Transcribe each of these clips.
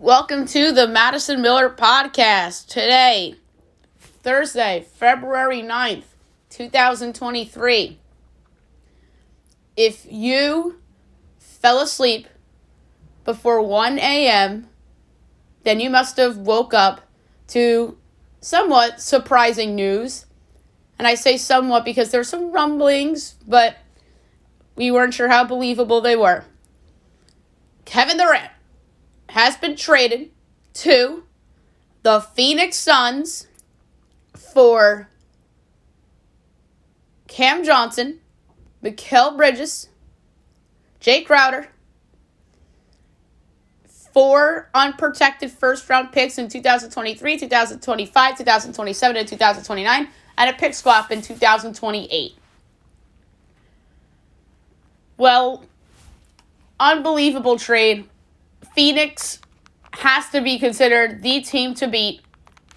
Welcome to the Madison Miller Podcast. Today, Thursday, February 9th, 2023. If you fell asleep before 1 a.m., then you must have woke up to somewhat surprising news. And I say somewhat because there's some rumblings, but we weren't sure how believable they were. Kevin Durant has been traded to the Phoenix Suns for Cam Johnson, Mikal Bridges, Jake Crowder, 4 unprotected first-round picks in 2023, 2025, 2027, and 2029, and a pick swap in 2028. Well, unbelievable trade. Phoenix has to be considered the team to beat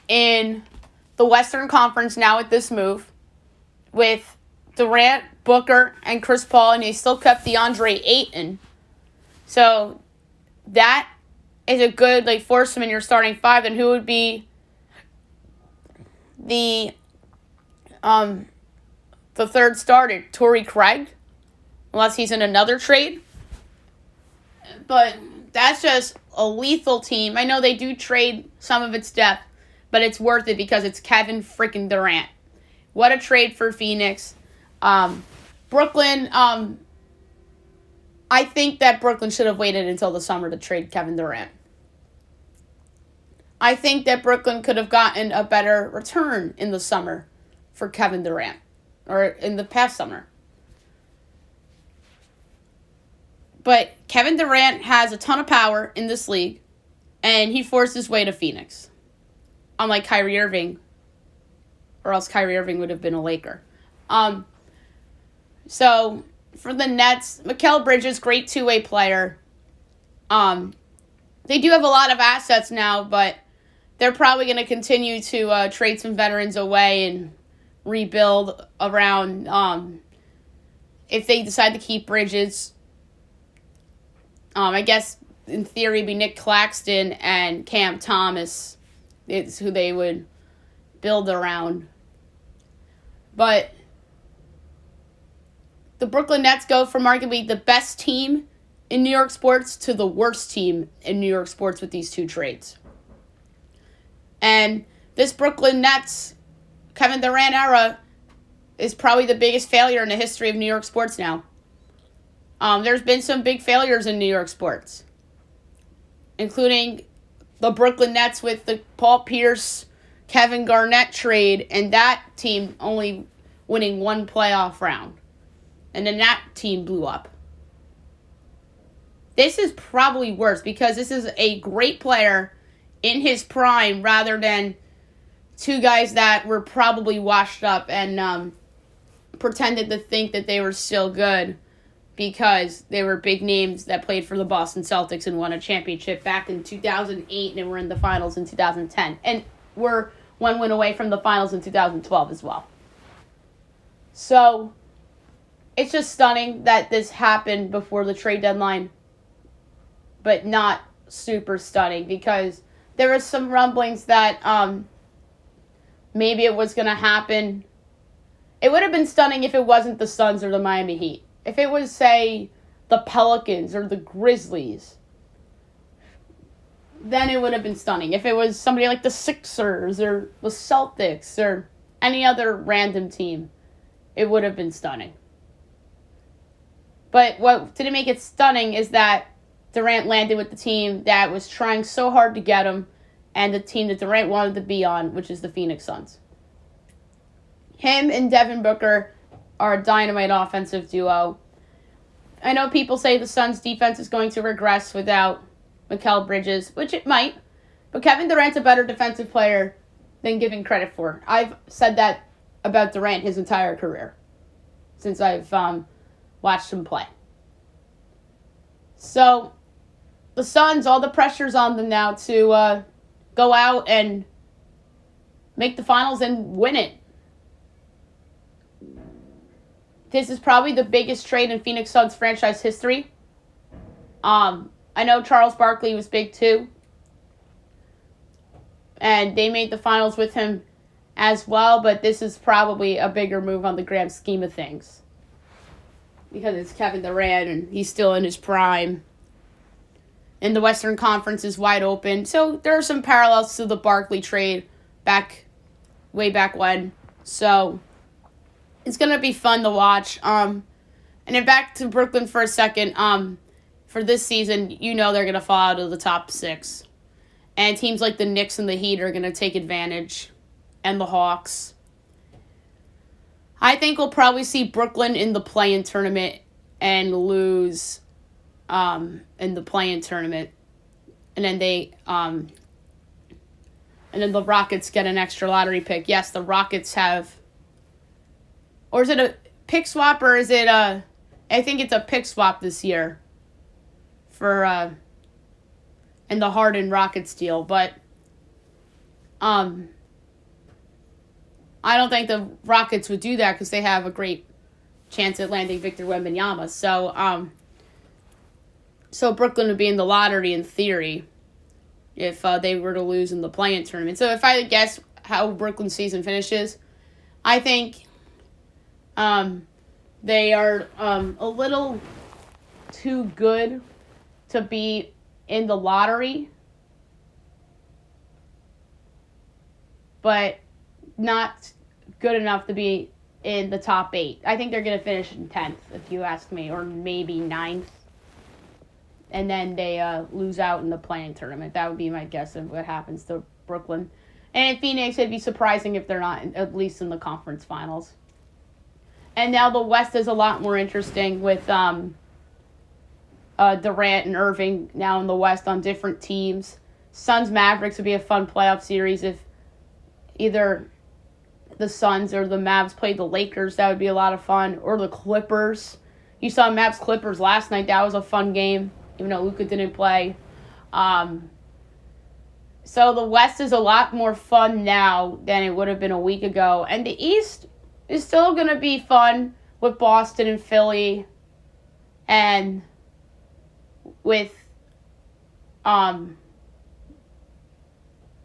in the Western Conference now with this move. With Durant, Booker, and Chris Paul, and they still kept DeAndre Ayton. So that is a good foursome in your starting five. And who would be the third starter? Torrey Craig, unless he's in another trade. But that's just a lethal team. I know they do trade some of its depth, but it's worth it because it's Kevin freaking Durant. What a trade for Phoenix. Brooklyn, I think that Brooklyn should have waited until the summer to trade Kevin Durant. I think that Brooklyn could have gotten a better return in the summer for Kevin Durant, or in the past summer. But Kevin Durant has a ton of power in this league, and he forced his way to Phoenix. Unlike Kyrie Irving, or else Kyrie Irving would have been a Laker. So, for the Nets, Mikal Bridges, great two-way player. They do have a lot of assets now, but they're probably going to continue to trade some veterans away and rebuild around, if they decide to keep Bridges. I guess, in theory, it'd be Nick Claxton and Cam Thomas. It's who they would build around. But the Brooklyn Nets go from arguably the best team in New York sports to the worst team in New York sports with these two trades. And this Brooklyn Nets Kevin Durant era is probably the biggest failure in the history of New York sports now. There's been some big failures in New York sports, including the Brooklyn Nets with the Paul Pierce, Kevin Garnett trade, and that team only winning one playoff round. And then that team blew up. This is probably worse because this is a great player in his prime rather than two guys that were probably washed up and pretended to think that they were still good because they were big names that played for the Boston Celtics and won a championship back in 2008 and were in the finals in 2010. And were one win away from the finals in 2012 as well. So, it's just stunning that this happened before the trade deadline, but not super stunning because there was some rumblings that maybe it was going to happen. It would have been stunning if it wasn't the Suns or the Miami Heat. If it was, say, the Pelicans or the Grizzlies, then it would have been stunning. If it was somebody like the Sixers or the Celtics or any other random team, it would have been stunning. But what didn't make it stunning is that Durant landed with the team that was trying so hard to get him and the team that Durant wanted to be on, which is the Phoenix Suns. Him and Devin Booker are a dynamite offensive duo. I know people say the Suns' defense is going to regress without Mikal Bridges, which it might, but Kevin Durant's a better defensive player than given credit for. I've said that about Durant his entire career since I've watched him play. So, the Suns, all the pressure's on them now to go out and make the finals and win it. This is probably the biggest trade in Phoenix Suns franchise history. I know Charles Barkley was big too, and they made the finals with him as well, but this is probably a bigger move on the grand scheme of things because it's Kevin Durant and he's still in his prime. And the Western Conference is wide open. So there are some parallels to the Barkley trade way back when. So it's going to be fun to watch. And then back to Brooklyn for a second. For this season, they're going to fall out of the top 6. And teams like the Knicks and the Heat are going to take advantage. And the Hawks. I think we'll probably see Brooklyn in the play-in tournament and lose in the play-in tournament. And then the Rockets get an extra lottery pick. Yes, the Rockets have... Or is it a pick swap or is it I think it's a pick swap this year for in the Harden Rockets deal, but I don't think the Rockets would do that because they have a great chance at landing Victor Wembanyama. So Brooklyn would be in the lottery in theory if they were to lose in the play-in tournament. So if I had to guess how Brooklyn's season finishes, I think they are a little too good to be in the lottery, but not good enough to be in the top 8. I think they're going to finish in 10th, if you ask me, or maybe 9th. And then they lose out in the play-in tournament. That would be my guess of what happens to Brooklyn. And in Phoenix, it'd be surprising if they're not at least in the conference finals. And now the West is a lot more interesting with Durant and Irving now in the West on different teams. Suns-Mavericks would be a fun playoff series if either the Suns or the Mavs played the Lakers. That would be a lot of fun. Or the Clippers. You saw Mavs-Clippers last night. That was a fun game, even though Luka didn't play. So the West is a lot more fun now than it would have been a week ago. And the East is still going to be fun with Boston and Philly and with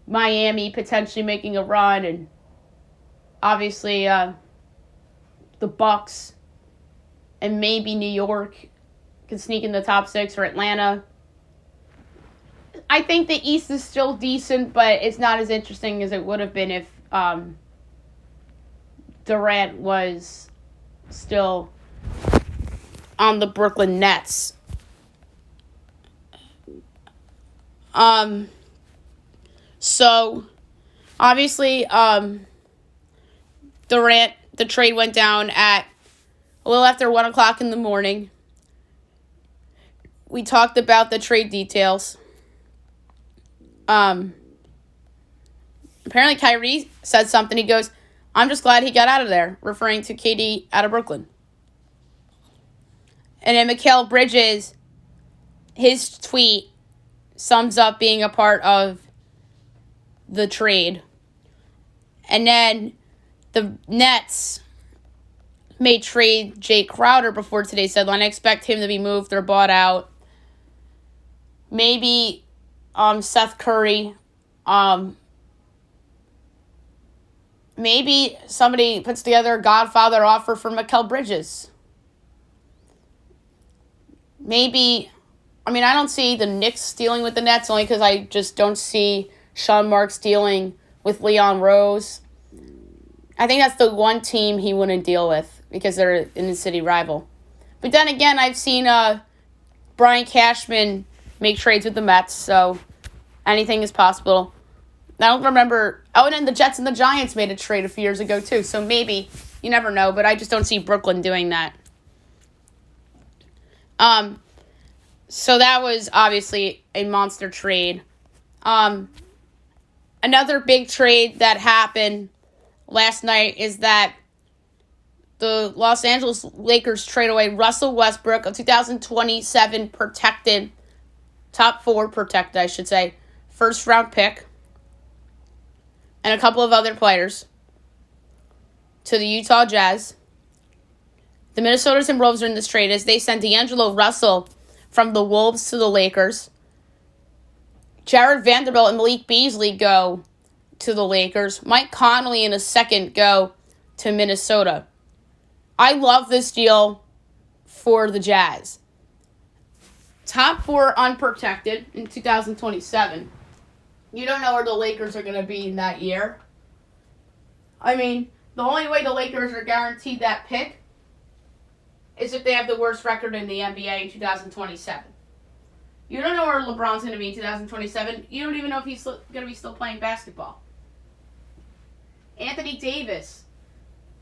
Miami potentially making a run, and obviously the Bucks and maybe New York can sneak in the top 6, or Atlanta. I think the East is still decent, but it's not as interesting as it would have been if Durant was still on the Brooklyn Nets. So, obviously, Durant, the trade went down at a little after 1 o'clock in the morning. We talked about the trade details. Apparently Kyrie said something. He goes, "I'm just glad he got out of there," referring to KD out of Brooklyn. And then Mikal Bridges, his tweet sums up being a part of the trade. And then the Nets may trade Jay Crowder before today's deadline. I expect him to be moved or bought out. Maybe Seth Curry. Maybe somebody puts together a Godfather offer for Mikal Bridges. Maybe, I don't see the Knicks dealing with the Nets only because I just don't see Sean Marks dealing with Leon Rose. I think that's the one team he wouldn't deal with because they're in the city rival. But then again, I've seen Brian Cashman make trades with the Mets, so anything is possible. I don't remember. Oh, and then the Jets and the Giants made a trade a few years ago, too. So maybe. You never know, but I just don't see Brooklyn doing that. So that was obviously a monster trade. Another big trade that happened last night is that the Los Angeles Lakers trade away Russell Westbrook, a 2027 protected, top 4 protected, I should say, first-round pick, and a couple of other players to the Utah Jazz. The Minnesota Timberwolves are in this trade as they sent D'Angelo Russell from the Wolves to the Lakers. Jared Vanderbilt and Malik Beasley go to the Lakers. Mike Conley in a second go to Minnesota. I love this deal for the Jazz. Top 4 unprotected in 2027. You don't know where the Lakers are going to be in that year. I mean, the only way the Lakers are guaranteed that pick is if they have the worst record in the NBA in 2027. You don't know where LeBron's going to be in 2027. You don't even know if he's going to be still playing basketball. Anthony Davis,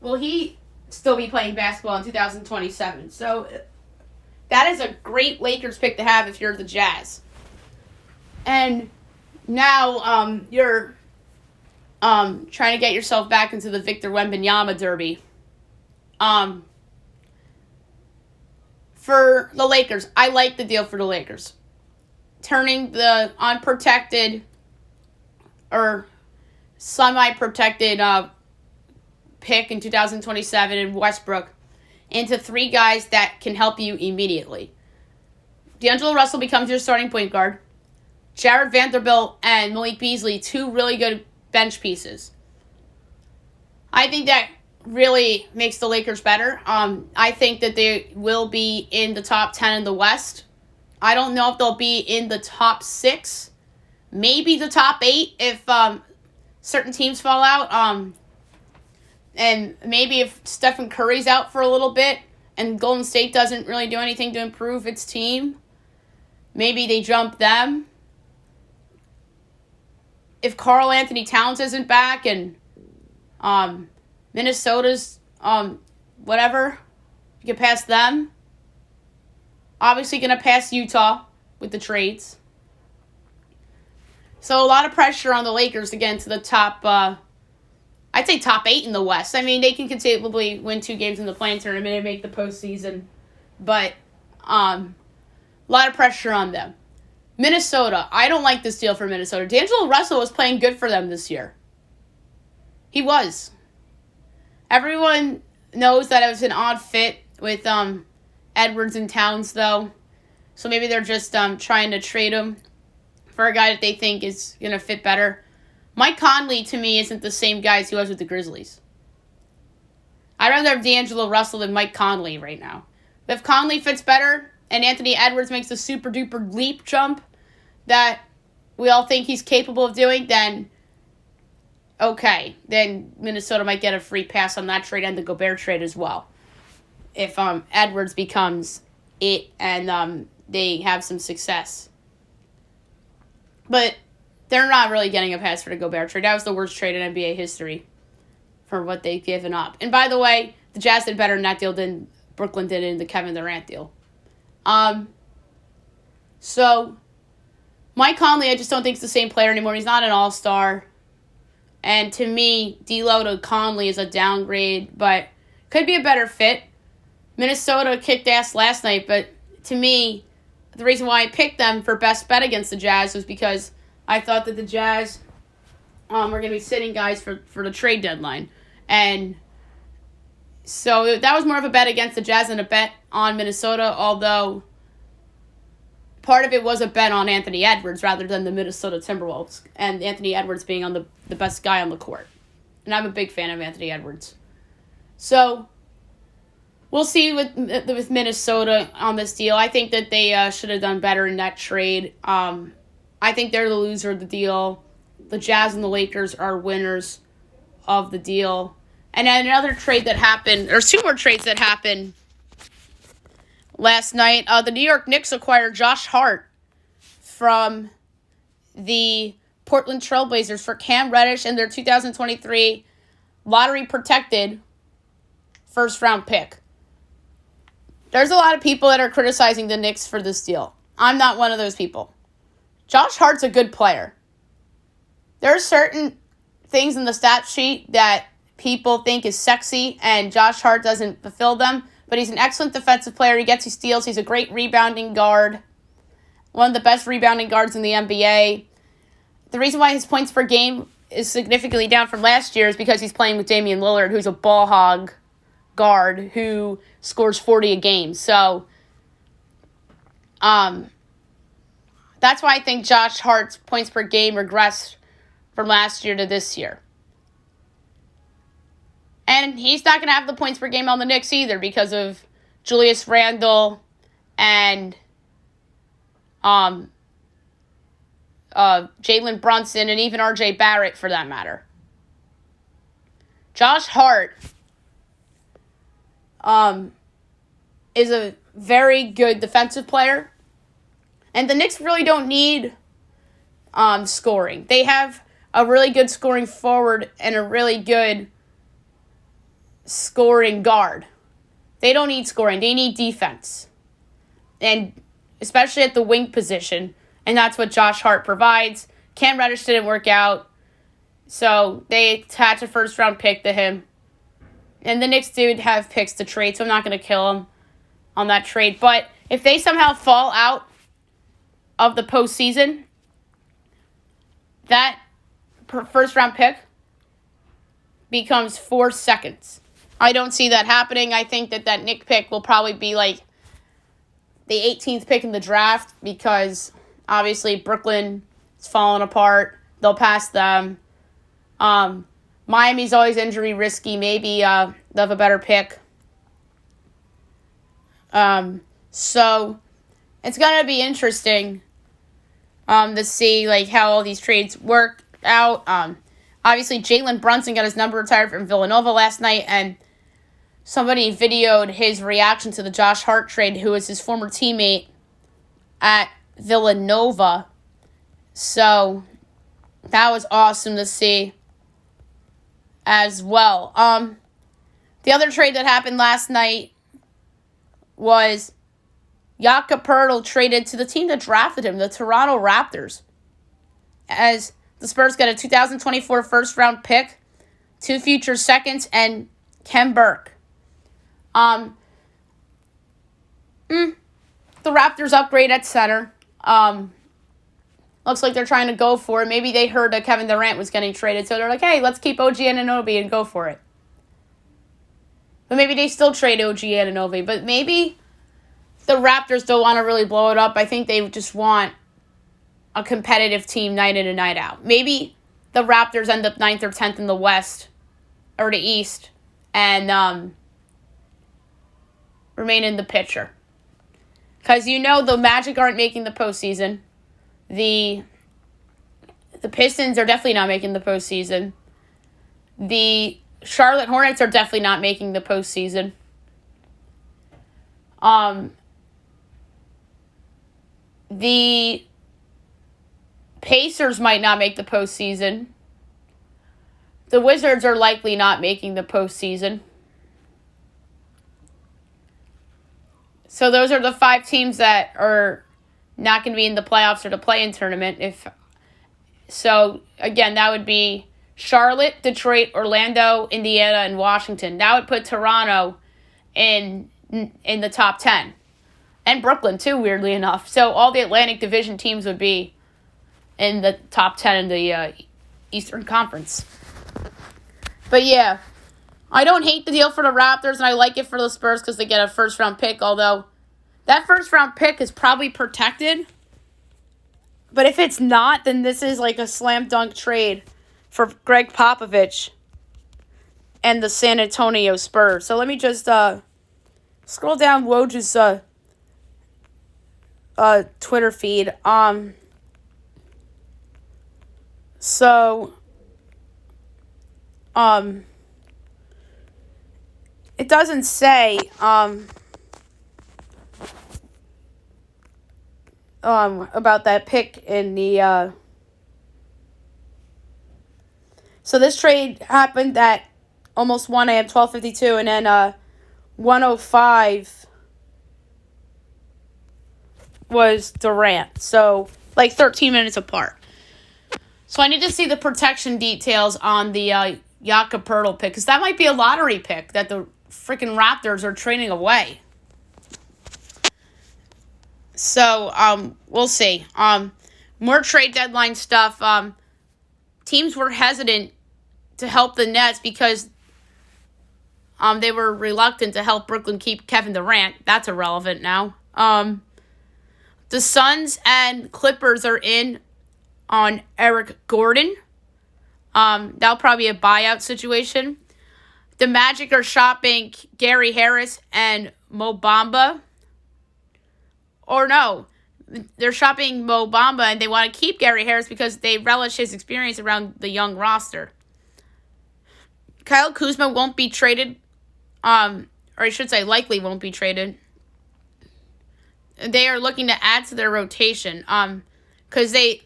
will he still be playing basketball in 2027? So that is a great Lakers pick to have if you're the Jazz. And now you're trying to get yourself back into the Victor Wembanyama derby. For the Lakers, I like the deal for the Lakers. Turning the unprotected or semi-protected pick in 2027 in Westbrook into 3 guys that can help you immediately. D'Angelo Russell becomes your starting point guard. Jared Vanderbilt and Malik Beasley, 2 really good bench pieces. I think that really makes the Lakers better. I think that they will be in the top 10 in the West. I don't know if they'll be in the top 6. Maybe the top 8 if certain teams fall out. And maybe if Stephen Curry's out for a little bit and Golden State doesn't really do anything to improve its team, maybe they jump them. If Karl Anthony Towns isn't back and Minnesota's whatever, you can pass them. Obviously going to pass Utah with the trades. So a lot of pressure on the Lakers to get into the top, I'd say top 8 in the West. I mean, they can conceivably win 2 games in the play-in tournament and make the postseason. But a lot of pressure on them. Minnesota, I don't like this deal for Minnesota. D'Angelo Russell was playing good for them this year. He was. Everyone knows that it was an odd fit with Edwards and Towns, though. So maybe they're just trying to trade him for a guy that they think is going to fit better. Mike Conley, to me, isn't the same guy as he was with the Grizzlies. I'd rather have D'Angelo Russell than Mike Conley right now. But if Conley fits better and Anthony Edwards makes the super-duper leap jump that we all think he's capable of doing, then okay. Then Minnesota might get a free pass on that trade and the Gobert trade as well. If Edwards becomes it and they have some success. But they're not really getting a pass for the Gobert trade. That was the worst trade in NBA history for what they've given up. And by the way, the Jazz did better in that deal than Brooklyn did in the Kevin Durant deal. So, Mike Conley, I just don't think is the same player anymore. He's not an all-star. And to me, D'Lo to Conley is a downgrade, but could be a better fit. Minnesota kicked ass last night, but to me, the reason why I picked them for best bet against the Jazz was because I thought that the Jazz were going to be sitting guys for the trade deadline. And so that was more of a bet against the Jazz than a bet on Minnesota, although part of it was a bet on Anthony Edwards rather than the Minnesota Timberwolves, and Anthony Edwards being on the best guy on the court. And I'm a big fan of Anthony Edwards. So we'll see with Minnesota on this deal. I think that they should have done better in that trade. I think they're the loser of the deal. The Jazz and the Lakers are winners of the deal. And then another trade that happened, or 2 more trades that happened last night. The New York Knicks acquired Josh Hart from the Portland Trailblazers for Cam Reddish and their 2023 lottery-protected first-round pick. There's a lot of people that are criticizing the Knicks for this deal. I'm not one of those people. Josh Hart's a good player. There are certain things in the stat sheet that people think is sexy, and Josh Hart doesn't fulfill them, but he's an excellent defensive player. He gets his steals. He's a great rebounding guard. One of the best rebounding guards in the NBA. The reason why his points per game is significantly down from last year is because he's playing with Damian Lillard, who's a ball hog guard who scores 40 a game. So, that's why I think Josh Hart's points per game regressed from last year to this year. And he's not going to have the points per game on the Knicks either because of Julius Randle and Jalen Brunson and even R.J. Barrett for that matter. Josh Hart is a very good defensive player. And the Knicks really don't need scoring. They have a really good scoring forward and a really good scoring guard. They don't need scoring. They need defense. And especially at the wing position. And that's what Josh Hart provides. Cam Reddish didn't work out. So they attach a first-round pick to him. And the Knicks did have picks to trade, so I'm not going to kill him on that trade. But if they somehow fall out of the postseason, that first-round pick becomes 4 seconds. I don't see that happening. I think that Knick pick will probably be like the 18th pick in the draft because obviously Brooklyn is falling apart. They'll pass them. Miami's always injury risky. Maybe they'll have a better pick. So it's going to be interesting to see like how all these trades work out. Obviously, Jalen Brunson got his number retired from Villanova last night, and somebody videoed his reaction to the Josh Hart trade, who was his former teammate at Villanova. So that was awesome to see as well. The other trade that happened last night was Jakob Poeltl traded to the team that drafted him, the Toronto Raptors, as the Spurs got a 2024 first-round pick, 2 future seconds, and Kem Burke. The Raptors upgrade at center. Looks like they're trying to go for it. Maybe they heard that Kevin Durant was getting traded, so they're like, hey, let's keep OG Anunoby and go for it. But maybe they still trade OG Anunoby. But maybe the Raptors don't want to really blow it up. I think they just want a competitive team night in and night out. Maybe the Raptors end up 9th or 10th in the West or the East and remain in the picture. Because you know the Magic aren't making the postseason. The Pistons are definitely not making the postseason. The Charlotte Hornets are definitely not making the postseason. The Pacers might not make the postseason. The Wizards are likely not making the postseason. So those are the 5 teams that are not going to be in the playoffs or the play-in tournament. So, again, that would be Charlotte, Detroit, Orlando, Indiana, and Washington. That would put Toronto in the top 10. And Brooklyn, too, weirdly enough. So all the Atlantic Division teams would be in the top 10 in the Eastern Conference. But, yeah, I don't hate the deal for the Raptors, and I like it for the Spurs because they get a first-round pick, although that first-round pick is probably protected. But if it's not, then this is like a slam dunk trade for Greg Popovich and the San Antonio Spurs. So let me just scroll down Woj's Twitter feed. It doesn't say about that pick in the so this trade happened at almost 1 a.m. 12:52, and then 1:05 was Durant. So like 13 minutes apart. So I need to see the protection details on the Jakob Poeltl pick, because that might be a lottery pick that the freaking Raptors are trading away. So, we'll see. More trade deadline stuff. Teams were hesitant to help the Nets because they were reluctant to help Brooklyn keep Kevin Durant. That's irrelevant now. The Suns and Clippers are in on Eric Gordon That'll probably be a buyout situation. The Magic are shopping Gary Harris and Mo Bamba. Or no, they're shopping Mo Bamba and they want to keep Gary Harris because they relish his experience around the young roster. Kyle Kuzma won't be traded, or I should say likely won't be traded. They are looking to add to their rotation, because they,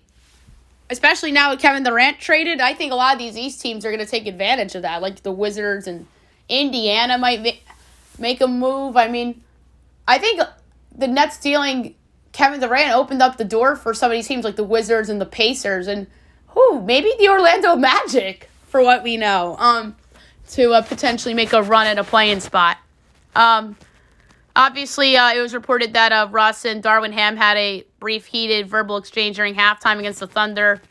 especially now with Kevin Durant traded, I think a lot of these East teams are going to take advantage of that, like the Wizards and Indiana might make a move. I mean, I think the Nets dealing Kevin Durant opened up the door for some of these teams like the Wizards and the Pacers and maybe the Orlando Magic, for what we know, to potentially make a run at a play-in spot. Obviously, it was reported that Russ and Darvin Ham had a brief heated verbal exchange during halftime against the Thunder.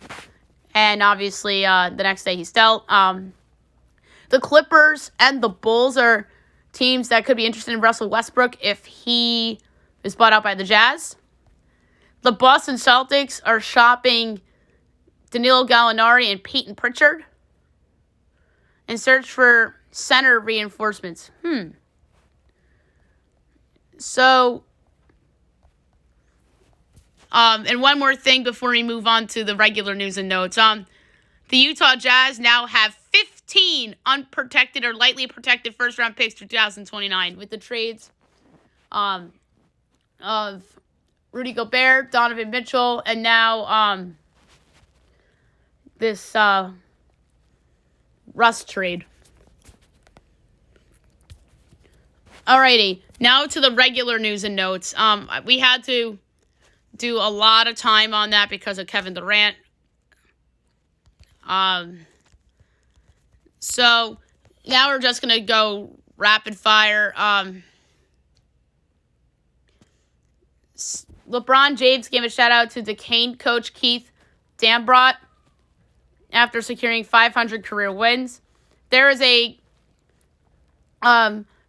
And obviously, the next day he's dealt. The Clippers and the Bulls are teams that could be interested in Russell Westbrook if he is bought out by the Jazz. The Boston Celtics are shopping Danilo Gallinari and Peyton Pritchard in search for center reinforcements. So, and one more thing before we move on to the regular news and notes. The Utah Jazz now have 15 unprotected or lightly protected first-round picks for 2029 with the trades of Rudy Gobert, Donovan Mitchell, and now this Russ trade. Alrighty, now to the regular news and notes. We had to do a lot of time on that because of Kevin Durant. So now we're just gonna go rapid fire. LeBron James gave a shout out to Duquesne coach Keith Dambrot after securing 500 career wins. There is a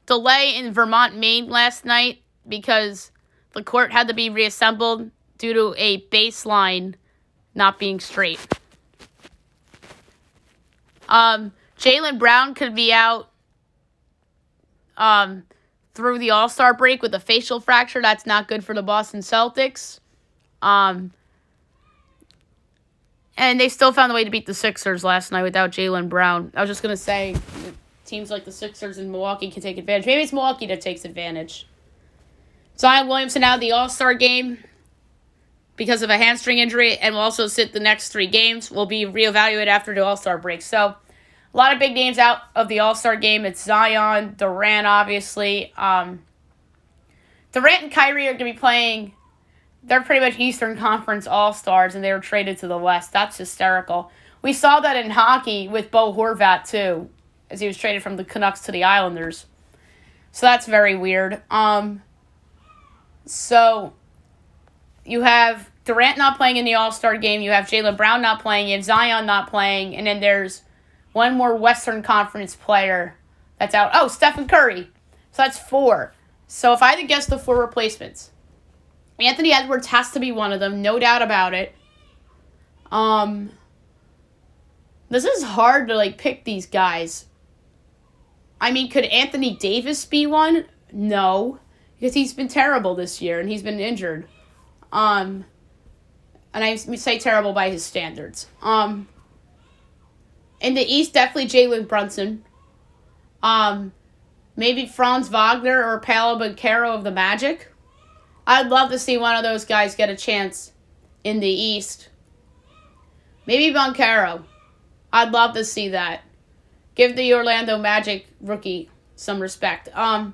delay in Vermont, Maine last night because the court had to be reassembled due to a baseline not being straight. Jaylen Brown could be out through the All-Star break with a facial fracture. That's not good for the Boston Celtics. And they still found a way to beat the Sixers last night without Jaylen Brown. I was just going to say, teams like the Sixers and Milwaukee can take advantage. Maybe it's Milwaukee that takes advantage. Zion Williamson out of the All-Star game because of a hamstring injury and will also sit the next 3 games. Will be reevaluated after the All-Star break. So, a lot of big names out of the All-Star game. It's Zion, Durant, obviously. Durant and Kyrie are going to be playing. They're pretty much Eastern Conference All-Stars, and they were traded to the West. That's hysterical. We saw that in hockey with Bo Horvat, too, as he was traded from the Canucks to the Islanders. So that's very weird. So you have Durant not playing in the All-Star game. You have Jaylen Brown not playing. You have Zion not playing. And then there's one more Western Conference player that's out. Oh, Stephen Curry. So that's 4. So if I had to guess the 4 replacements, Anthony Edwards has to be one of them, no doubt about it. This is hard to pick these guys. I mean, could Anthony Davis be one? No, because he's been terrible this year and he's been injured. And I say terrible by his standards. In the East, definitely Jalen Brunson. Maybe Franz Wagner or Paolo Banchero of the Magic. I'd love to see one of those guys get a chance in the East. Maybe Banchero. I'd love to see that. Give the Orlando Magic rookie some respect. I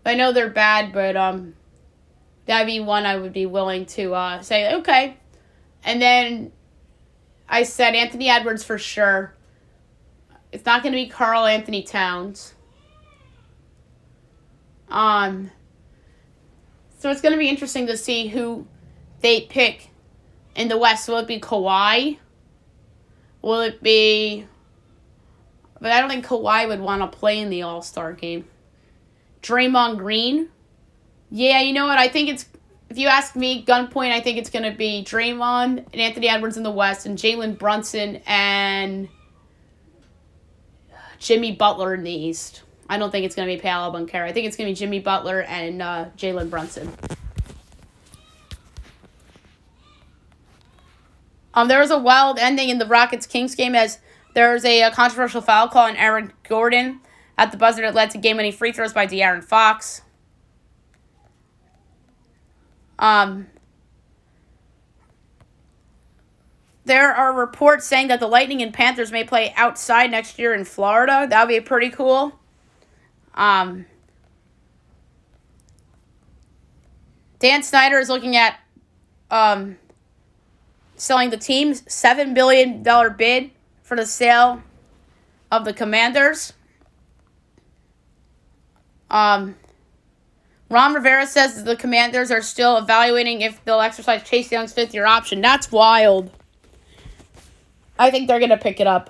know they're bad, but that'd be one I would be willing to say, okay. And then I said Anthony Edwards for sure. It's not going to be Karl Anthony Towns. So it's going to be interesting to see who they pick in the West. Will it be Kawhi? Will it be... But I don't think Kawhi would want to play in the All-Star game. Draymond Green? Yeah, you know what? I think it's if you ask me, gunpoint, I think it's going to be Draymond and Anthony Edwards in the West and Jalen Brunson and Jimmy Butler in the East. I don't think it's going to be Paolo Banchero. I think it's going to be Jimmy Butler and Jalen Brunson. There was a wild ending in the Rockets-Kings game as there was a controversial foul call on Aaron Gordon at the buzzer that led to game-winning free throws by De'Aaron Fox. There are reports saying that the Lightning and Panthers may play outside next year in Florida. That would be pretty cool. Dan Snyder is looking at selling the team's $7 billion bid for the sale of the Commanders. Ron Rivera says that the Commanders are still evaluating if they'll exercise Chase Young's fifth-year option. That's wild. I think they're going to pick it up.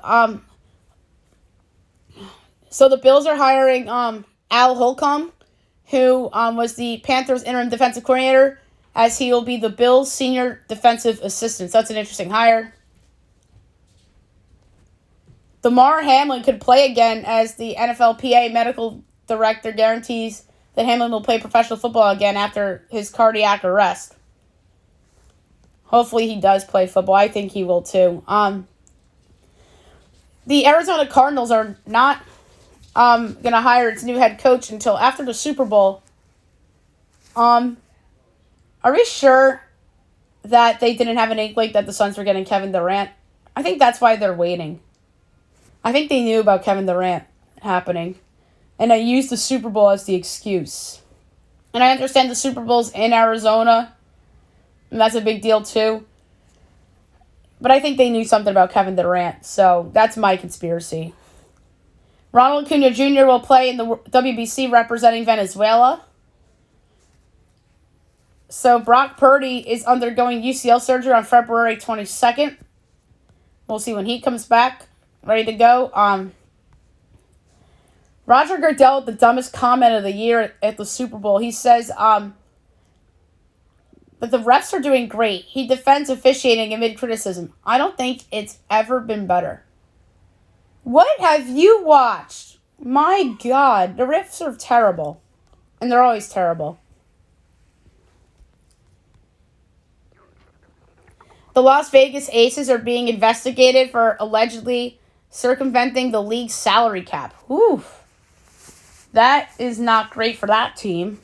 So the Bills are hiring Al Holcomb, who was the Panthers' interim defensive coordinator, as he will be the Bills' senior defensive assistant. So that's an interesting hire. Damar Hamlin could play again as the NFLPA medical director guarantees that Hamlin will play professional football again after his cardiac arrest. Hopefully he does play football. I think he will too. The Arizona Cardinals are not going to hire its new head coach until after the Super Bowl. Are we sure that they didn't have an inkling that the Suns were getting Kevin Durant? I think that's why they're waiting. I think they knew about Kevin Durant happening, and they used the Super Bowl as the excuse. And I understand the Super Bowl's in Arizona, and that's a big deal too. But I think they knew something about Kevin Durant, so that's my conspiracy. Ronald Acuna Jr. will play in the WBC representing Venezuela. So Brock Purdy is undergoing UCL surgery on February 22nd. We'll see when he comes back, ready to go. Roger Goodell, the dumbest comment of the year at the Super Bowl. He says that the refs are doing great. He defends officiating amid criticism. I don't think it's ever been better. What have you watched? My God, the refs are terrible. And they're always terrible. The Las Vegas Aces are being investigated for allegedly circumventing the league's salary cap. Oof. That is not great for that team.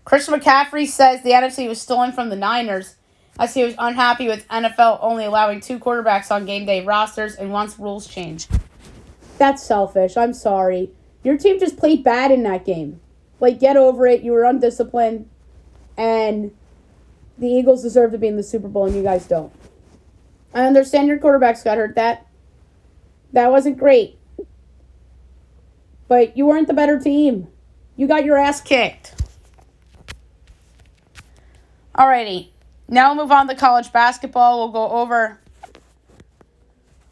Christian McCaffrey says the NFC was stolen from the Niners as he was unhappy with NFL only allowing 2 quarterbacks on game day rosters and wants rules changed. That's selfish. I'm sorry. Your team just played bad in that game. Like, get over it. You were undisciplined. And the Eagles deserve to be in the Super Bowl, and you guys don't. I understand your quarterbacks got hurt. That wasn't great. But you weren't the better team. You got your ass kicked. Alrighty. Now we'll move on to college basketball. We'll go over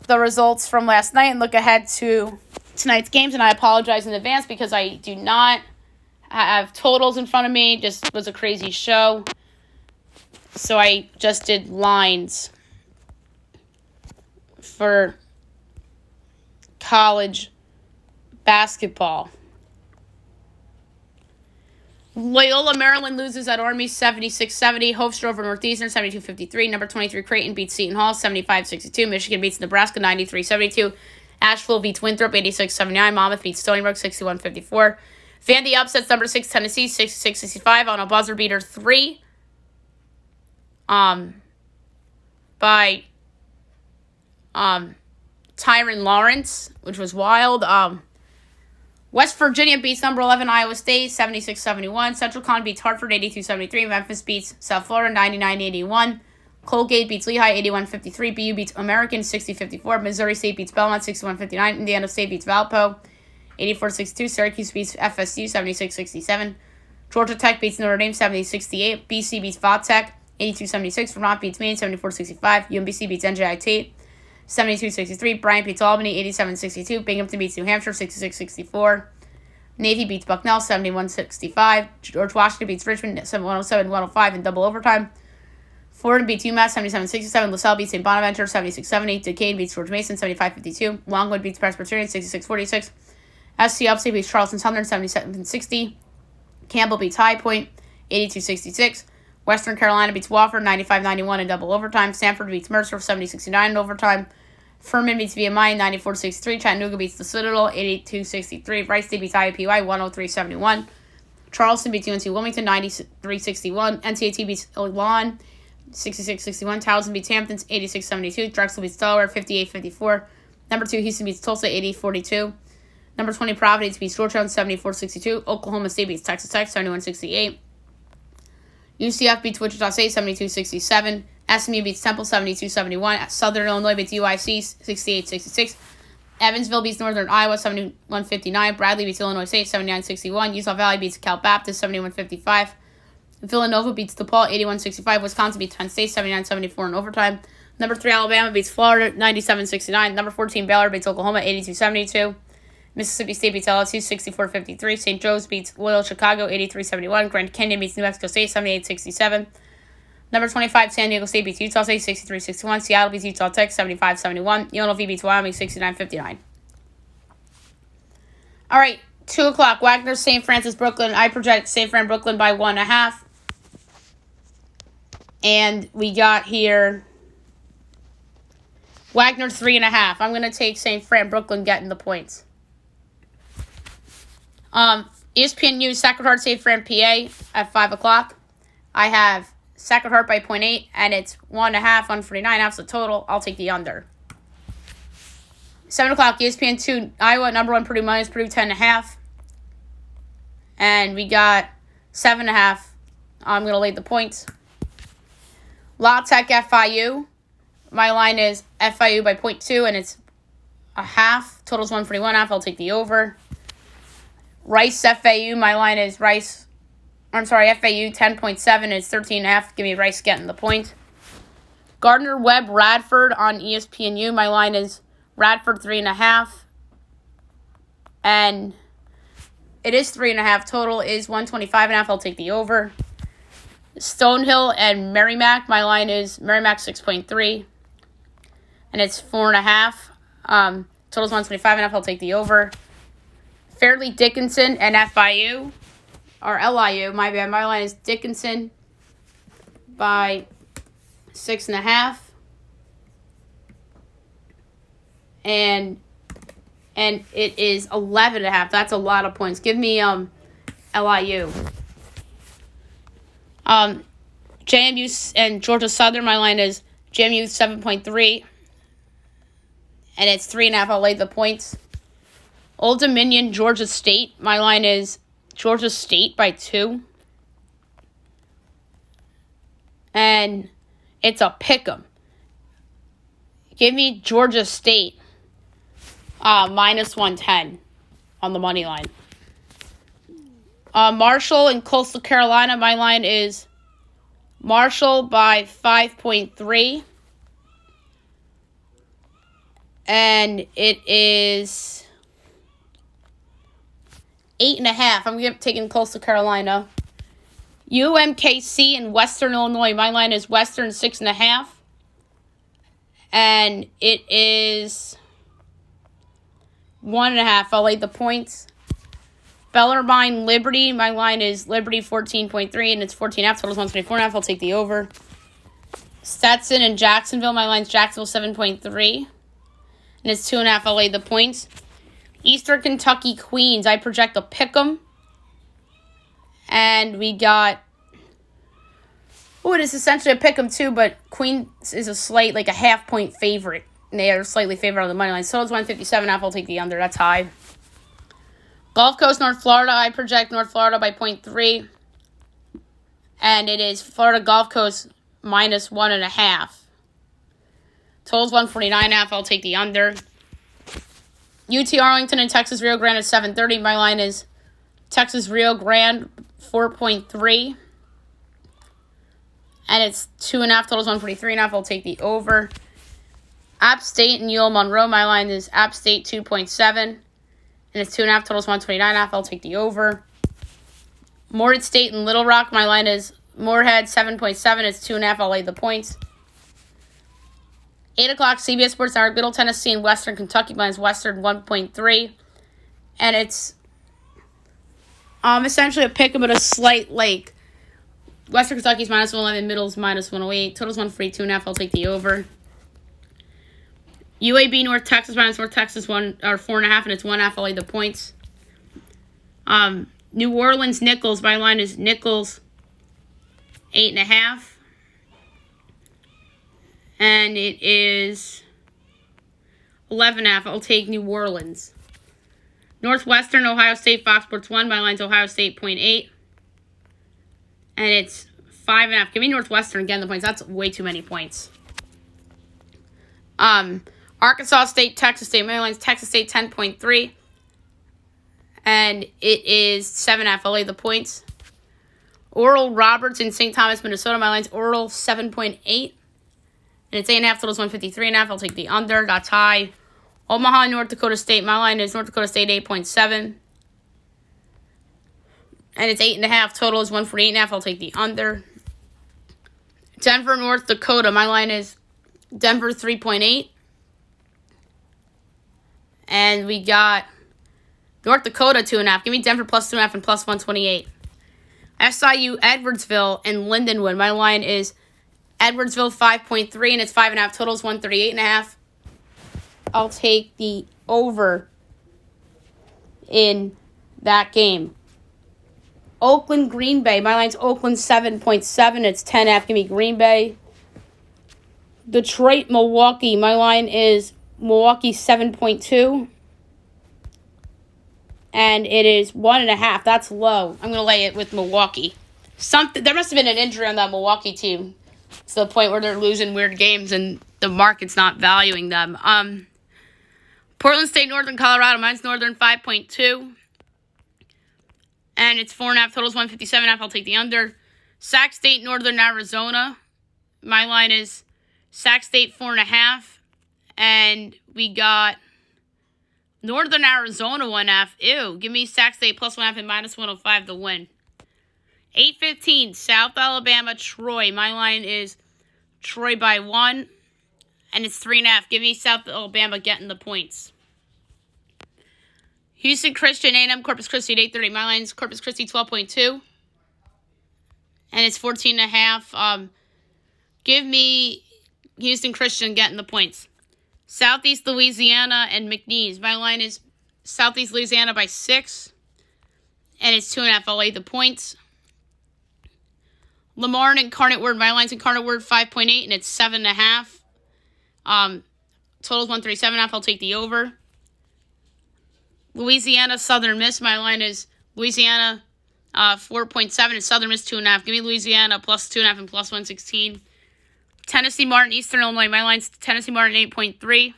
the results from last night and look ahead to tonight's games. And I apologize in advance because I do not have totals in front of me. Just was a crazy show. So I just did lines for college basketball. Loyola Maryland loses at Army 76-70. Hofstra over Northeastern 72-53. Number 23 Creighton beats Seton Hall 75-62. Michigan beats Nebraska 93-72. Asheville beats Winthrop 86-79. Monmouth beats Stony Brook 61-54. Vandy upsets number 6 Tennessee 66-65 on a buzzer beater 3. By Tyron Lawrence, which was wild. West Virginia beats number 11 Iowa State 76-71. Central Con beats Hartford 82-73. Memphis beats South Florida 99-81. Colgate beats Lehigh 81-53. BU beats American 60-54. Missouri State beats Belmont 61-59. Indiana State beats Valpo 84-62. Syracuse beats FSU 76-67. Georgia Tech beats Notre Dame 70-68. BC beats Vatech 82-76. Vermont beats Maine 74-65. UMBC beats NJIT 72-63. Bryant beats Albany 87-62. Binghamton beats New Hampshire 66-64. Navy beats Bucknell 71-65. George Washington beats Richmond 107-105 in double overtime. Fordham beats UMass 77-67. LaSalle beats St. Bonaventure 76-70. Duquesne beats George Mason 75-52. Longwood beats Presbyterian 66-46. SC Upstate beats Charleston Southern 77-60. Campbell beats High Point 82-66. Western Carolina beats Wofford 95-91 in double overtime. Stanford beats Mercer 70-69 in overtime. Furman beats VMI 94-63. Chattanooga beats the Citadel 82-63. Wright State beats IUPUI 103-71. Charleston beats UNC Wilmington 93-61. NCAT beats Elon 66-61. Towson beats Hampton 86-72. Drexel beats Delaware 58-54. Number 2, Houston beats Tulsa 80-42. Number 20, Providence beats Georgetown 74-62. Oklahoma State beats Texas Tech 71-68. UCF beats Wichita State 72-67. SMU beats Temple 72-71. Southern Illinois beats UIC 68-66. Evansville beats Northern Iowa 71-59. Bradley beats Illinois State 79-61. Utah Valley beats Cal Baptist 71-55. Villanova beats DePaul 81-65. Wisconsin beats Penn State 79-74 in overtime. Number 3, Alabama beats Florida 97-69. Number 14, Baylor beats Oklahoma 82-72. Mississippi State beats LSU 64-53. St. Joe's beats Loyola Chicago 83-71. Grand Canyon beats New Mexico State 78-67. Number 25, San Diego State beats Utah State 63-61. Seattle beats Utah Tech 75-71. UNLV beats Wyoming 69-59. All right, 2 o'clock. Wagner, St. Francis, Brooklyn. I project St. Fran, Brooklyn by 1.5. And we got here Wagner 3.5. I'm going to take St. Fran, Brooklyn getting the points. ESPN News, Sacred Heart, St. Fran, PA at 5 o'clock. I have Sacred Heart by 0.8, and it's 1.5, 149.5 the total. I'll take the under. 7 o'clock, ESPN 2, Iowa, number 1, Purdue minus, Purdue 10.5. And we got 7.5. I'm going to lay the points. La Tech, FIU. My line is FIU by 0.2, and it's 0.5. Total's 141.5. I'll take the over. Rice, FAU. My line is FAU 10.7. It's 13.5. Give me Rice getting the point. Gardner Webb, Radford on ESPNU. My line is Radford 3.5. And it is 3.5. Total is 125.5. I'll take the over. Stonehill and Merrimack. My line is Merrimack 6.3. And it's 4.5. Total's 125.5. I'll take the over. Fairleigh Dickinson and FIU. Or LIU, my bad. My line is Dickinson by 6.5. And it is 11.5. That's a lot of points. Give me LIU. JMU and Georgia Southern, my line is JMU 7.3. And it's 3.5. I'll lay the points. Old Dominion, Georgia State. My line is Georgia State by 2. And it's a pick'em. Give me Georgia State minus 110 on the money line. Marshall and Coastal Carolina. My line is Marshall by 5.3. And it is 8.5. I'm taking Coastal Carolina. UMKC in Western Illinois. My line is Western 6.5. And it is 1.5. I'll lay the points. Bellarmine Liberty. My line is Liberty 14.3 and it's 14.5. Total's 124.5. I'll take the over. Stetson and Jacksonville. My line's Jacksonville 7.3. And it's 2.5. I'll lay the points. Eastern Kentucky Queens. I project a pick'em. And we got... it is essentially a pick'em too, but Queens is a slight, like a half-point favorite. And they are slightly favored on the money line. So it's 157.5. I'll take the under. That's high. Gulf Coast, North Florida. I project North Florida by 0.3. And it is Florida Gulf Coast minus 1.5. Total's 149.5. I'll take the under. UT Arlington and Texas Rio Grande at 7:30. My line is Texas Rio Grande 4.3. And it's 2.5. Total's 143.5. I'll take the over. App State and UL Monroe. My line is App State 2.7. and it's 2.5. Total's 129.5. I'll take the over. Morehead State and Little Rock. My line is Morehead 7.7. It's 2.5. I'll lay the points. 8 o'clock, CBS Sports Network, Middle Tennessee and Western Kentucky. Mine is Western 1.3. And it's essentially a pick 'em at a slight lake. Western Kentucky's minus 111, Middle's minus 108. Total's 1free, 2.5. I'll take the over. UAB North Texas minus North Texas 4.5, and it's 1.5. I'll lay the points. New Orleans Nichols. My line is Nichols 8.5. And it is 11.5. I'll take New Orleans. Northwestern, Ohio State, Fox Sports 1. My line's Ohio State 0.8. And it's 5.5. Give me Northwestern again, the points. That's way too many points. Arkansas State, Texas State. My line's Texas State 10.3. And it is 7.5. I'll lay the points. Oral Roberts in St. Thomas, Minnesota. My line's Oral 7.8. And it's 8.5. Total's 153.5. I'll take the under. That's high. Omaha, North Dakota State. My line is North Dakota State 8.7. And it's 8.5. Total is 148.5. I'll take the under. Denver, North Dakota. My line is Denver 3.8. And we got North Dakota 2.5. Give me Denver plus 2.5 and plus 128. SIU, Edwardsville, and Lindenwood. My line is Edwardsville 5.3, and it's 5.5. Total is 138.5. I'll take the over in that game. Oakland, Green Bay. My line's Oakland 7.7. It's 10.5. Give me Green Bay. Detroit, Milwaukee. My line is Milwaukee 7.2. And it is 1.5. That's low. I'm going to lay it with Milwaukee. There must have been an injury on that Milwaukee team. To the point where they're losing weird games and the market's not valuing them. Portland State, Northern Colorado. Mine's Northern 5.2. And it's 4.5. Total's 157.5. I'll take the under. Sac State, Northern Arizona. My line is Sac State 4.5. And we got Northern Arizona 1.5. Ew. Give me Sac State plus 1.5 and minus 105 to win. 8:15, South Alabama, Troy. My line is Troy by 1, and it's 3.5. Give me South Alabama getting the points. Houston Christian, A&M, Corpus Christi at 8:30. My line's Corpus Christi 12.2, and it's 14.5. Give me Houston Christian getting the points. Southeast Louisiana and McNeese. My line is Southeast Louisiana by 6, and it's 2.5. I'll lay the points. Lamar and Incarnate Word. My line's Incarnate Word 5.8, and it's 7.5. Total's 137.5. I'll take the over. Louisiana, Southern Miss. My line is Louisiana 4.7, and Southern Miss 2.5. Give me Louisiana plus 2.5 and plus 116. Tennessee Martin, Eastern Illinois. My line's Tennessee Martin 8.3,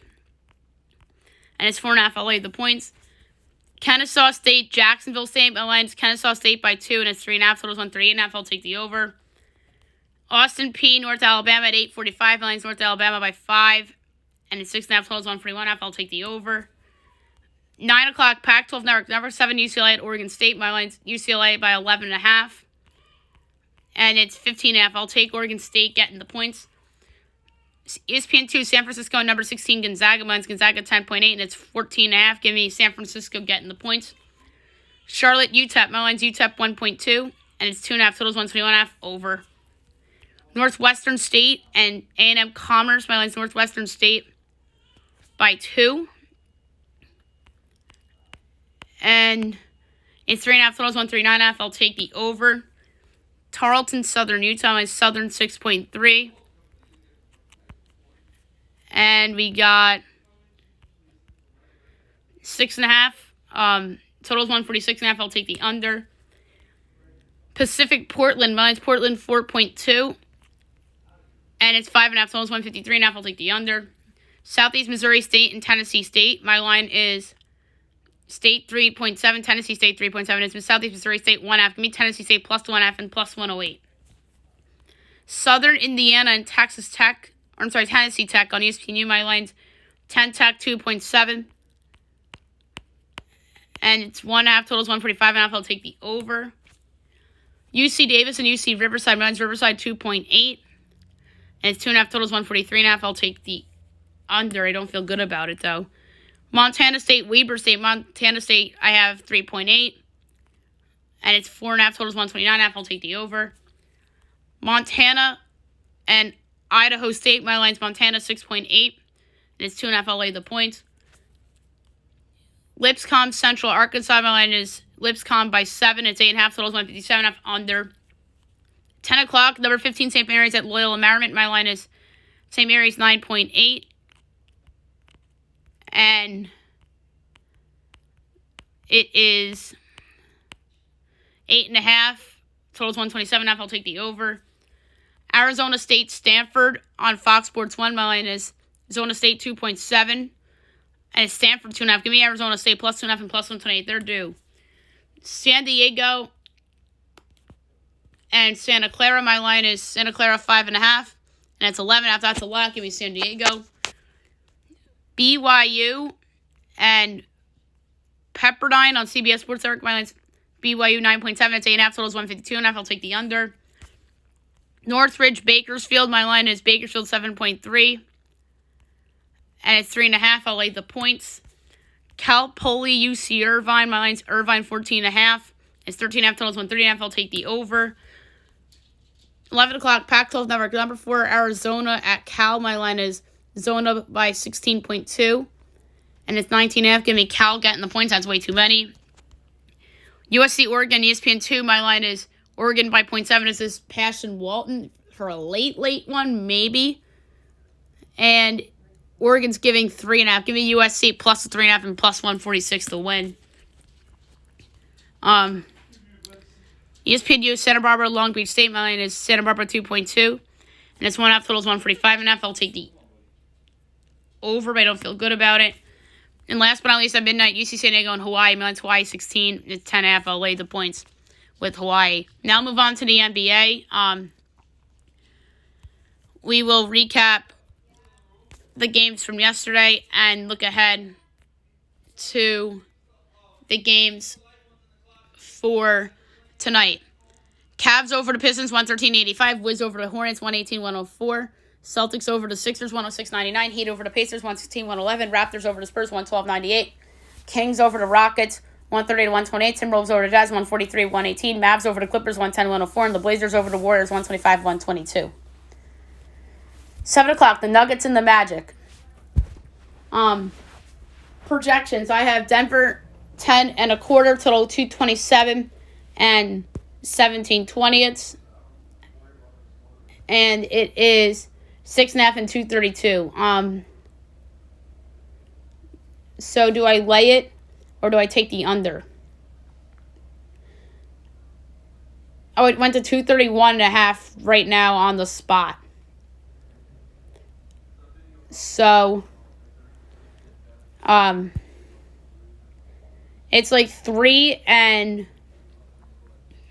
and it's 4.5. I'll lay the points. Kennesaw State, Jacksonville State. My line's Kennesaw State by 2, and it's 3.5. Total's 138.5. I'll take the over. Austin P, North Alabama at 8:45. My line's North Alabama by 5, and it's 6.5. Total's 141.5. I'll take the over. 9 o'clock, Pac-12 Network. Number 7, UCLA at Oregon State. My line's UCLA by 11.5, and it's 15.5. I'll take Oregon State getting the points. ESPN 2, San Francisco, number 16, Gonzaga. Mine's Gonzaga 10.8, and it's 14.5. Give me San Francisco getting the points. Charlotte, UTEP. My line's UTEP 1.2, and it's 2.5. Total's 121.5. Over. Northwestern State and A&M Commerce. My line's Northwestern State by 2. And it's 3.5. Total's 139.5. I'll take the over. Tarleton, Southern Utah. My Southern 6.3. And we got 6.5. Total's 146.5. I'll take the under. Pacific Portland. Mine's Portland 4.2. And it's 5.5. Total's 153.5. I'll take the under. Southeast Missouri State and Tennessee State. My line is State 3.7. Tennessee State 3.7. It's Southeast Missouri State 1.5. Give me Tennessee State plus 1.5 and plus 108. Southern Indiana and Texas Tech. Tennessee Tech on ESPNU. My line's 10 Tech 2.7. and it's 1.5 totals 145.5. I'll take the over. UC Davis and UC Riverside. Mine's Riverside 2.8. And it's 2.5 totals 143.5. I'll take the under. I don't feel good about it, though. Montana State, Weber State. Montana State, I have 3.8. And it's 4.5 totals 129.5. I'll take the over. Montana and Idaho State. My line's Montana 6.8. And it's 2.5. I'll lay the points. Lipscomb Central Arkansas. My line is Lipscomb by 7. It's 8.5 totals 157.5 under. 10 o'clock, number 15, St. Mary's at Loyola Marymount. My line is St. Mary's 9.8. And it is 8.5. Totals 127.5. I'll take the over. Arizona State, Stanford on Fox Sports 1. My line is Arizona State 2.7. And it's Stanford 2.5. Give me Arizona State plus 2.5 and plus 128. They're due. San Diego and Santa Clara. My line is Santa Clara 5.5. And it's 11. After that's a lot, give me San Diego. BYU and Pepperdine on CBS Sports Network. My line's BYU 9.7. It's 8.5 totals 152.5. I'll take the under. Northridge Bakersfield. My line is Bakersfield 7.3. And it's 3.5. I'll lay the points. Cal Poly UC Irvine. My line's Irvine 14.5. It's 13.5 totals 130.5. I'll take the over. 11 o'clock, Pac-12 Network. Number 4, Arizona at Cal. My line is Zona by 16.2. And it's 19.5. Give me Cal getting the points. That's way too many. USC Oregon, ESPN 2. My line is Oregon by 0.7. Is this Passion Walton for a late one? Maybe. And Oregon's giving 3.5. Give me USC plus 3.5 and plus 146 to win. ESPN Santa Barbara, Long Beach State. My line is Santa Barbara 2.2. And it's 1.5 totals 145.5. I'll take the over, but I don't feel good about it. And last but not least, at midnight, UC San Diego and Hawaii. My line's Hawaii 16. It's 10.5. I'll lay the points with Hawaii. Now move on to the NBA. We will recap the games from yesterday and look ahead to the games for tonight. Cavs over the Pistons 113-85. Wiz over the Hornets 118-104. Celtics over the Sixers 106-99. Heat over the Pacers 116-111. Raptors over the Spurs 112-98. Kings over the Rockets 130-128. Timberwolves over the Jazz 143-118. Mavs over the Clippers 110-104. And the Blazers over the Warriors 125-122. 7 o'clock, the Nuggets and the Magic. Projections. I have Denver 10.25, total 227 and 17/20. And it is 6.5 and 232. So do I lay it or do I take the under? Oh, it went to 231.5 right now on the spot. So, it's like 3 and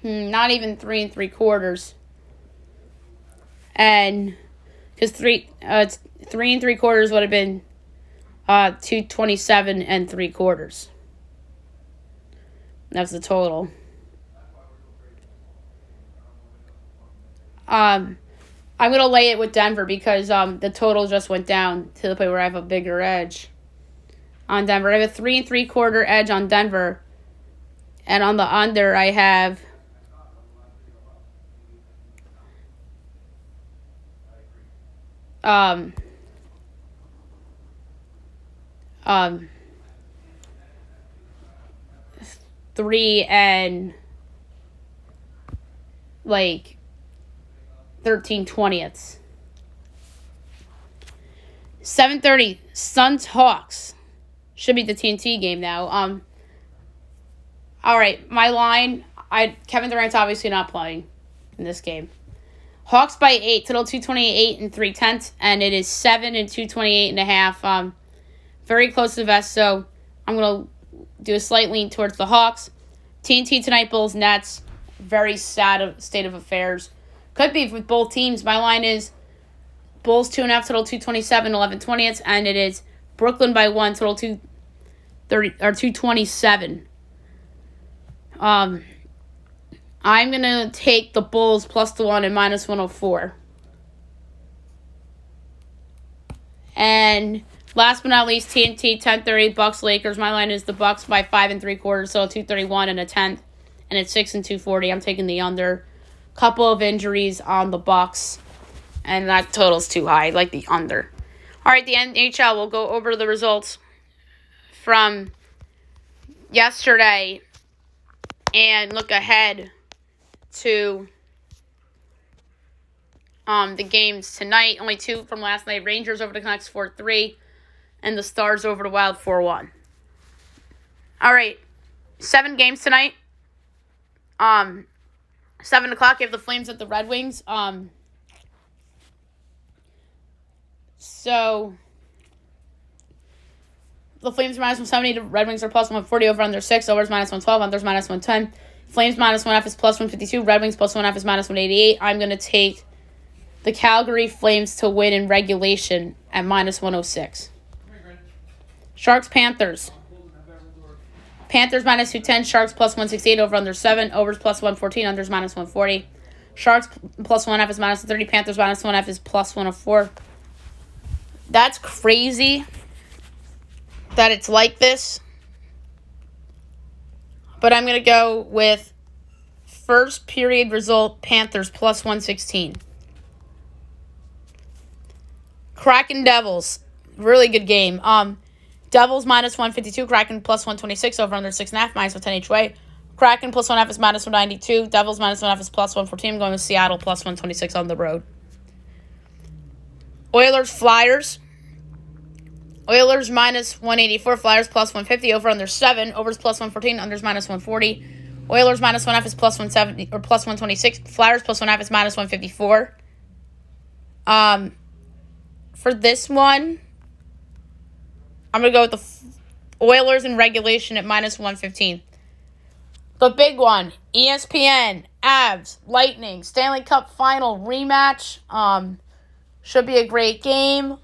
not even 3 3/4. And because 3 3 3/4 would have been 227 3/4. That's the total. I'm going to lay it with Denver because the total just went down to the point where I have a bigger edge on Denver. I have a 3 3/4 edge on Denver. And on the under, I have 3 and 13/20. 7:30, Suns Hawks. Should be the TNT game now. All right, my line. Kevin Durant's obviously not playing in this game. Hawks by 8, total 228 and 3/10, and it is 7 and 228.5. Very close to the vest, so I'm gonna do a slight lean towards the Hawks. TNT tonight, Bulls Nets. Very sad state of affairs. Could be with both teams. My line is Bulls 2.5, total 227, 11/20, and it is Brooklyn by 1, total 227. I'm going to take the Bulls plus the 1 and minus 104. And last but not least, TNT 10:30 Bucks Lakers. My line is the Bucks by 5 3/4, so 231 and a tenth, and it's 6 and 240. I'm taking the under. Couple of injuries on the Bucks, and that total's too high. I like the under. All right, the NHL. We'll go over the results from yesterday and look ahead to the games tonight. Only 2 from last night. Rangers over the Canucks 4-3, and the Stars over the Wild 4-1. All right, 7 games tonight. 7 o'clock, you have the Flames at the Red Wings. So the Flames are minus 170. The Red Wings are plus 140. Over under 6. Overs minus 112. Unders minus 110. Flames minus 1/2 is plus 152. Red Wings plus 1/2 is minus 188. I'm going to take the Calgary Flames to win in regulation at minus 106. Sharks Panthers. Panthers minus 210. Sharks plus 168. Over under 7. Overs plus 114. Unders minus 140. Sharks plus 1/2 is minus 130. Panthers minus 1/2 is plus 104. That's crazy that it's like this. But I'm going to go with first period result, Panthers plus 116. Kraken Devils, really good game. Devils minus 152, Kraken plus 126, over under 6.5, minus 110 each way. Kraken plus 1/2 is minus 192. Devils minus 1/2 is plus 114. I'm going with Seattle plus 126 on the road. Oilers Flyers. Oilers minus 184, Flyers plus 150, over under 7, overs plus 114, unders minus 140. Oilers minus 1/2 is plus 170 or plus 126. Flyers plus 1/2 is minus 154. For this one, I'm going to go with the Oilers in regulation at minus 115. The big one, ESPN, Avs, Lightning, Stanley Cup Final rematch. Should be a great game.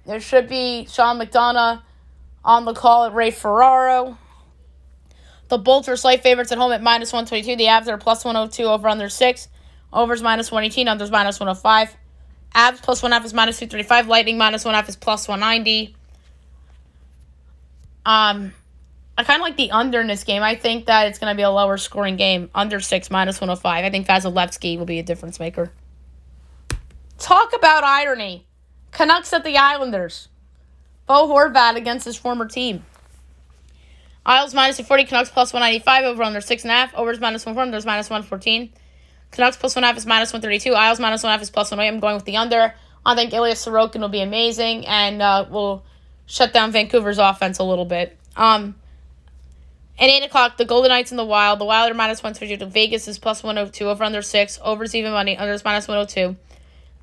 There should be Sean McDonough on the call at Ray Ferraro. The Bolts are slight favorites at home at minus 122. The Avs are plus 102, over under 6. Overs minus 118, unders minus 105. Avs plus 1/2 is minus 235. Lightning minus 1/2 is plus 190. I kind of like the under in this game. I think that it's going to be a lower scoring game. Under 6, minus 105. I think Vasilevsky will be a difference maker. Talk about irony. Canucks at the Islanders. Bo Horvat against his former team. Isles minus 240, Canucks plus 195, over under 6.5. Overs minus 114, unders minus 114. Canucks plus 1/2 is minus 132. Isles minus 1/2 is plus 108. I'm going with the under. I think Ilya Sorokin will be amazing and will shut down Vancouver's offense a little bit. At 8 o'clock, the Golden Knights and the Wild. The Wild are minus 152. Vegas is plus 102. Over under 6. Overs even money. Unders minus 102.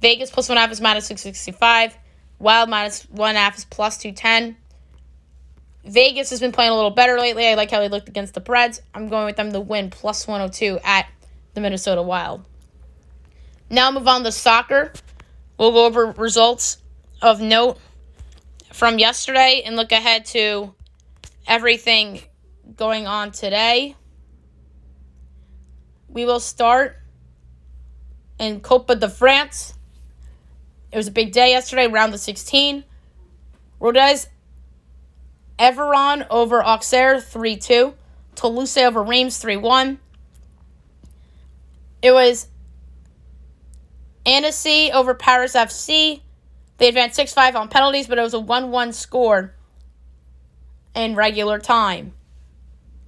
Vegas plus 1/2 is minus 665. Wild minus 1/2 is plus 210. Vegas has been playing a little better lately. I like how they looked against the Preds. I'm going with them to win plus 102 at the Minnesota Wild. Now move on to soccer. We'll go over results of note from yesterday and look ahead to everything going on today. We will start in Copa de France. It was a big day yesterday, round of 16. Rodez Everon over Auxerre 3-2. Toulouse over Reims 3-1. It was Annecy over Paris FC. They advanced 6-5 on penalties, but it was a 1-1 score in regular time.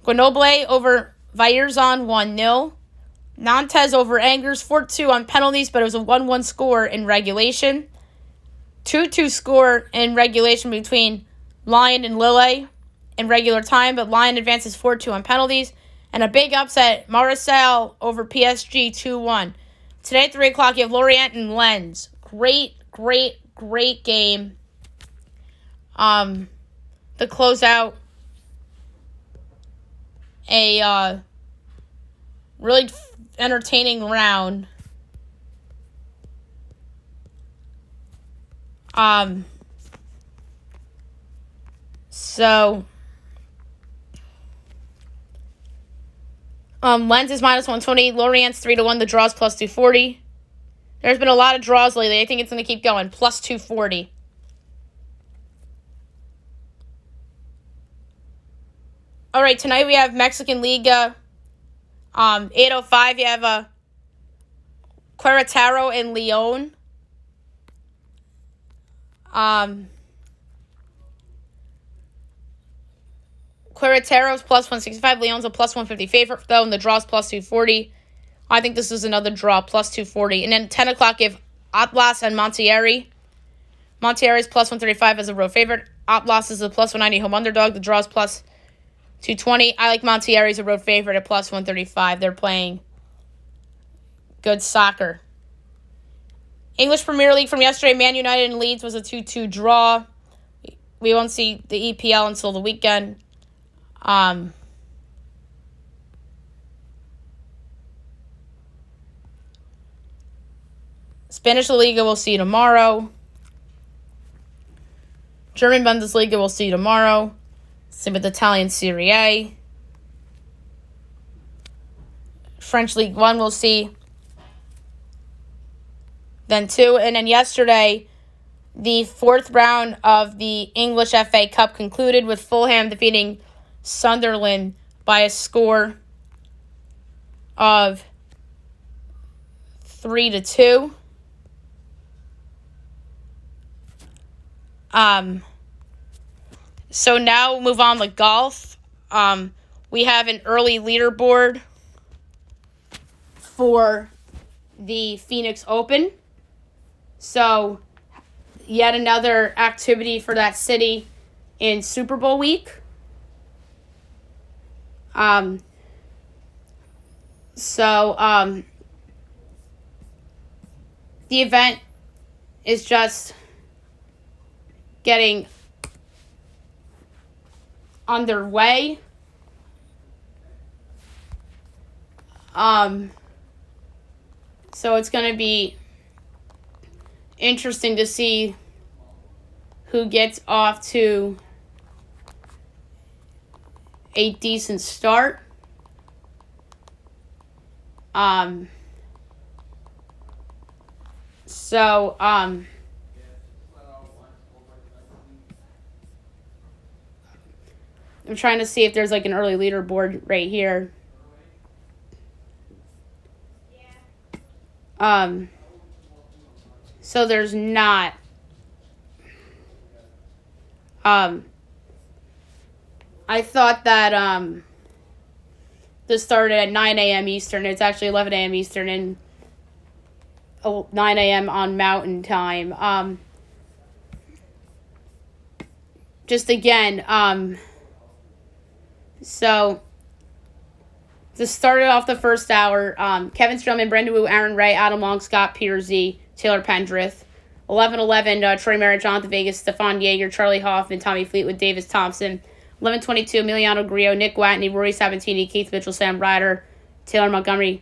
Grenoble over Vierzon 1-0. Nantes over Angers 4-2 on penalties, but it was a 1-1 score in regulation. 2-2 score in regulation between Lyon and Lille in regular time, but Lyon advances 4-2 on penalties. And a big upset, Marseille over PSG 2-1. Today at 3 o'clock, you have Lorient and Lens. Great game. To close out a really entertaining round. So Lens is minus 120. Lorient's 3-1. The draw's plus 240. There's been a lot of draws lately. I think it's going to keep going. Plus 240. All right, tonight we have Mexican Liga. 8:05, you have Querétaro and León. Querétaro's plus 165. León's a plus 150 favorite, though, and the draw's plus 240. I think this is another draw, plus 240. And then 10 o'clock, you have Atlas and Monterrey. Monterrey is plus 135 as a road favorite. Atlas is a plus 190 home underdog. The draw's plus 220. I like Monterrey as a road favorite at plus 135. They're playing good soccer. English Premier League from yesterday, Man United and Leeds was a 2-2 draw. We won't see the EPL until the weekend. Spanish La Liga we'll see tomorrow. German Bundesliga we'll see tomorrow. Same with Italian Serie A. French League 1 we'll see. Then 2. And then yesterday, the 4th round of the English FA Cup concluded with Fulham defeating Sunderland by a score of 3-2. So now we'll move on to golf. We have an early leaderboard for the Phoenix Open. So yet another activity for that city in Super Bowl week. The event is just getting underway. So it's going to be interesting to see who gets off to a decent start. I'm trying to see if there's like an early leaderboard right here. So there's not. I thought that this started at 9 a.m. Eastern. It's actually 11 a.m. Eastern and 9 a.m. on Mountain Time. Just again, so to start off the first hour, Kevin Strowman, Brendan Wu, Aaron Ray, Adam Long, Scott Peter Z, Taylor Pendrith. 11:11, Troy Merritt, Jonathan Vegas, Stefan Yeager, Charlie Hoffman, Tommy Fleetwood, Davis Thompson. 11:22, Emiliano Grillo, Nick Watney, Rory Sabatini, Keith Mitchell, Sam Ryder, Taylor Montgomery.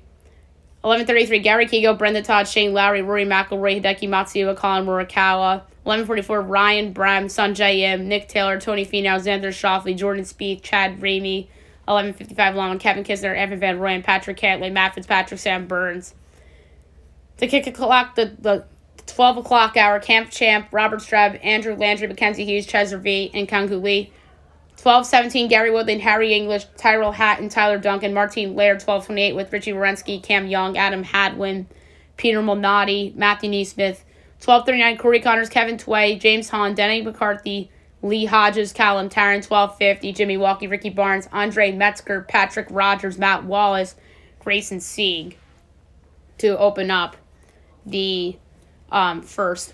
11:33, Gary Kigo, Brendan Todd, Shane Lowry, Rory McIlroy, Hideki Matsuyama, Colin Morikawa. 11:44, Ryan Brem, Sanjay Im, Nick Taylor, Tony Finau, Xander Schauffele, Jordan Spieth, Chad Ramey. 11:55, Long, Kevin Kisner, Evan Van Rooyen, Patrick Cantlay, Matt Fitzpatrick, Sam Burns. To kick a clock, the 12 o'clock hour, Camp Champ, Robert Streb, Andrew Landry, Mackenzie Hughes, Chesser V, and Kanghu Lee. 12:17, Gary Woodland, Harry English, Tyrell Hatton, Tyler Duncan, Martin Laird. 12:28 with Richie Wierenski, Cam Young, Adam Hadwin, Peter Malnati, Matthew Neesmith. 12:39, Corey Connors, Kevin Tway, James Hahn, Denny McCarthy, Lee Hodges, Callum Tarrant. 12:50, Jimmy Walkie, Ricky Barnes, Andre Metzger, Patrick Rogers, Matt Wallace, Grayson Sieg to open up the first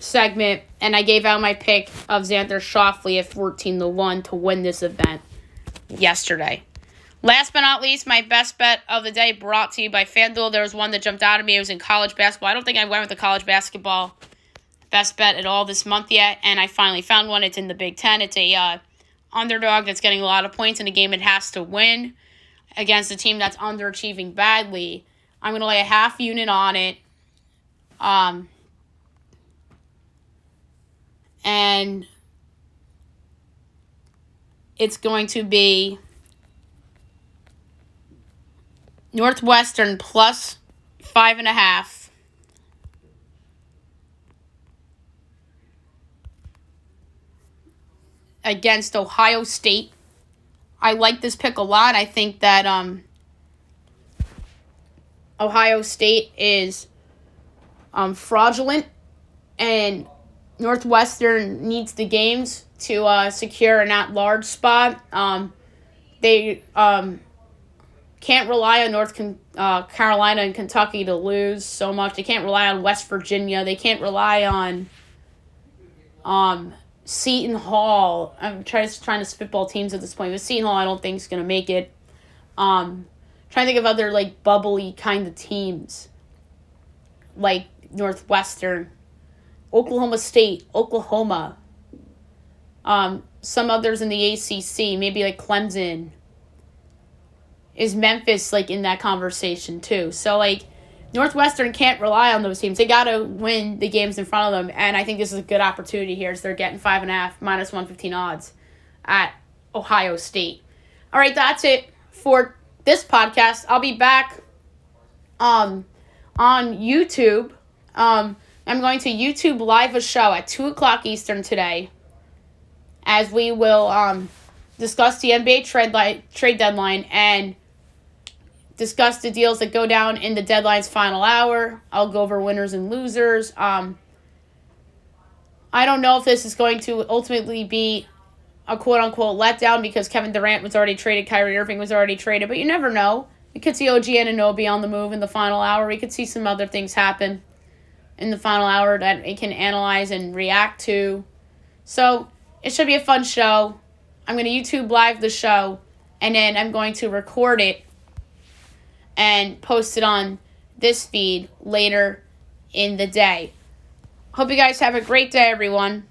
segment, and I gave out my pick of Xander Schauffele at 14-1 to win this event yesterday. Last but not least, my best bet of the day brought to you by FanDuel. There was one that jumped out at me. It was in college basketball. I don't think I went with the college basketball best bet at all this month yet, and I finally found one. It's in the Big Ten. It's a underdog that's getting a lot of points in a game it has to win against a team that's underachieving badly. I'm going to lay a half unit on it. And it's going to be Northwestern plus 5.5. Against Ohio State. I like this pick a lot. I think that Ohio State is fraudulent, and Northwestern needs the games to secure an at-large spot. They can't rely on North Carolina and Kentucky to lose so much. They can't rely on West Virginia. They can't rely on Seton Hall. I'm trying to spitball teams at this point, but Seton Hall I don't think is going to make it. Trying to think of other like bubbly kind of teams like Northwestern, Oklahoma State, Oklahoma. Some others in the ACC, maybe like Clemson. Is Memphis like in that conversation too? So like Northwestern can't rely on those teams. They got to win the games in front of them, and I think this is a good opportunity here as they're getting 5.5 minus 115 odds at Ohio State. All right, that's it for this podcast. I'll be back on YouTube. I'm going to YouTube live a show at 2 o'clock Eastern today, as we will discuss the NBA trade deadline and discuss the deals that go down in the deadline's final hour. I'll go over winners and losers. I don't know if this is going to ultimately be a quote-unquote letdown because Kevin Durant was already traded, Kyrie Irving was already traded, but you never know. We could see OG Anunoby on the move in the final hour. We could see some other things happen in the final hour that we can analyze and react to. So it should be a fun show. I'm going to YouTube live the show, and then I'm going to record it and post it on this feed later in the day. Hope you guys have a great day, everyone.